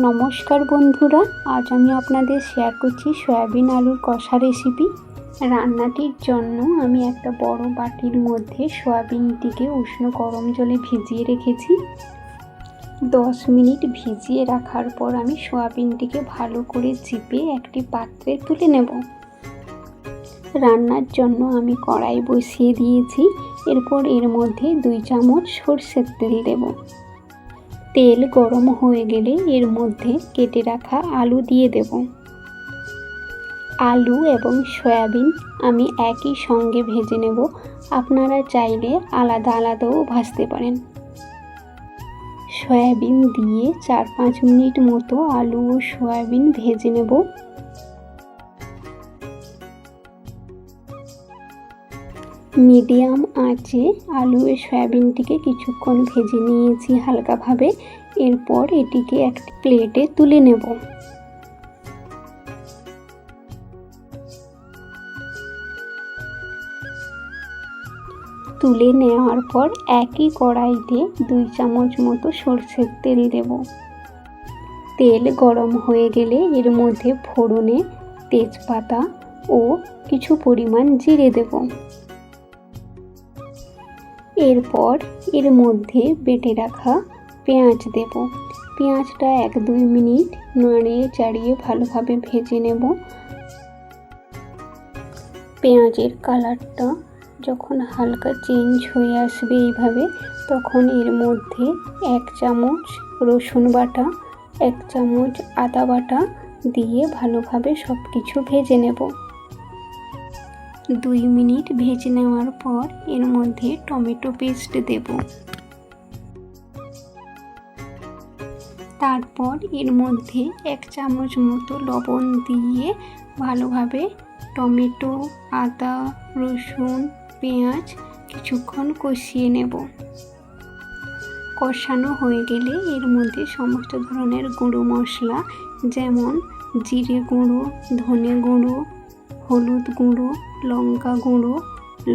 নমস্কার বন্ধুরা, আজ আমি আপনাদের শেয়ার করছি সয়াবিন আলুর কষা রেসিপি। রান্নাটির জন্য আমি একটা বড় বাটির মধ্যে সয়াবিনটিকে উষ্ণ গরম জলে ভিজিয়ে রেখেছি। 10 মিনিট ভিজিয়ে রাখার পর আমি সয়াবিনটিকে ভালো করে চিপে একটি পাত্রে তুলে নেব। রান্নার জন্য আমি কড়াই বসিয়ে দিয়েছি। এরপর এর মধ্যে 2 চামচ সরষের তেল দেব। তেল গরম হয়ে গেলে এর মধ্যে কেটে রাখা আলু দিয়ে দেব। আলু এবং সয়াবিন আমি একই সঙ্গে ভেজে নেব। আপনারা চাইলে আলাদা আলাদাও ভাজতে পারেন। সয়াবিন দিয়ে 4-5 মিনিট মতো আলু ও সয়াবিন ভেজে নেব। মিডিয়াম আঁচে আলু ও সয়াবিনটিকে কিছুক্ষণ ভেজে নিয়েছি হালকাভাবে। এরপর এটিকে একটি প্লেটে তুলে নেব। তুলে নেওয়ার পর একই কড়াইতে 2 চামচ মতো সরষের তেল দেব। তেল গরম হয়ে গেলে এর মধ্যে ফোড়নে তেজপাতা ও কিছু পরিমাণ জিরে দেব। এরপর এর মধ্যে বেটে রাখা পেঁয়াজ দেব। পেঁয়াজটা 1-2 মিনিট নাড়িয়ে চাড়িয়ে ভালোভাবে ভেজে নেব। পেঁয়াজের কালারটা যখন হালকা চেঞ্জ হয়ে আসবে এইভাবে, তখন এর মধ্যে 1 চামচ রসুন বাটা, 1 চামচ আদা বাটা দিয়ে ভালোভাবে সব কিছু ভেজে নেব। 2 মিনিট ভেজে নেওয়ার পর এর মধ্যে টমেটো পেস্ট দেব। তারপর এর মধ্যে 1 চামচ মতো লবণ দিয়ে ভালোভাবে টমেটো, আদা, রসুন, পেঁয়াজ কিছুক্ষণ কষিয়ে নেব। কষানো হয়ে গেলে এর মধ্যে সমস্ত ধরনের গুঁড়ো মশলা যেমন জিরে গুঁড়ো, ধনে গুঁড়ো, হলুদ গুঁড়ো, লঙ্কা গুঁড়ো,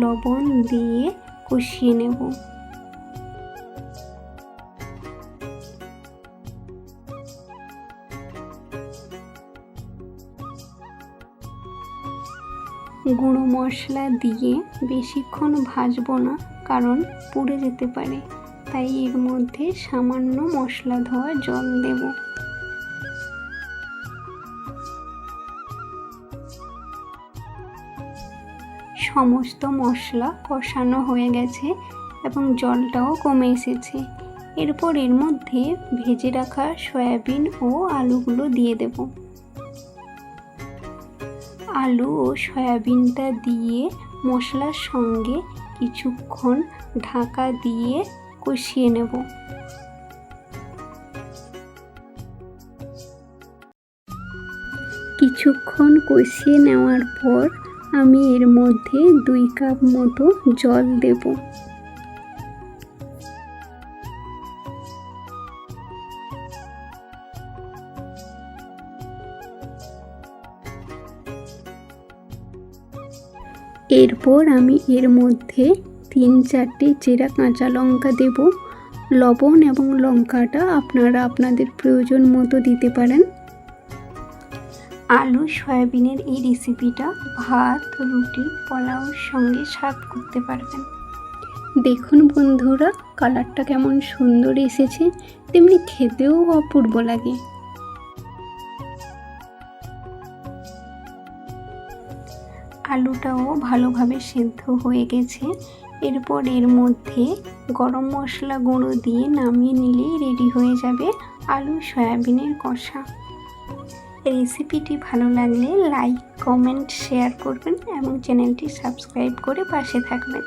লবণ দিয়ে কষিয়ে নেব। গুঁড়ো মশলা দিয়ে বেশিক্ষণ ভাজবো না, কারণ পুড়ে যেতে পারে, তাই এর মধ্যে সামান্য মশলা ধোয়া জল দেব। সমস্ত মশলা কষানো হয়ে গেছে এবং জলটাও কমে এসেছে। এরপর এর মধ্যে ভেজে রাখা সয়াবিন ও আলুগুলো দিয়ে দেব। আলু ও সয়াবিনটা দিয়ে মশলার সঙ্গে কিছুক্ষণ ঢাকা দিয়ে কষিয়ে নেব। কিছুক্ষণ কষিয়ে নেওয়ার পর আমি এর মধ্যে 2 কাপ মতো জল দেব। এরপর আমি এর মধ্যে 3-4টে চেরা কাঁচা লঙ্কা দেব। লবণ এবং লঙ্কাটা আপনারা আপনাদের প্রয়োজন মতো দিতে পারেন। আলু সয়াবিনের এই রেসিপিটা ভাত, রুটি, পোলাওর সঙ্গে সার্ভ করতে পারবেন। দেখুন বন্ধুরা, কালারটা কেমন সুন্দর এসেছে, তেমনি খেতেও অপূর্ব লাগে। আলুটাও ভালোভাবে সেদ্ধ হয়ে গেছে। এরপর এর মধ্যে গরম মশলা গুঁড়ো দিয়ে নামিয়ে নিলেই রেডি হয়ে যাবে আলু সয়াবিনের কষা। রেসিপিটি ভালো লাগলে লাইক, কমেন্ট, শেয়ার করবেন এবং চ্যানেলটি সাবস্ক্রাইব করে পাশে থাকবেন।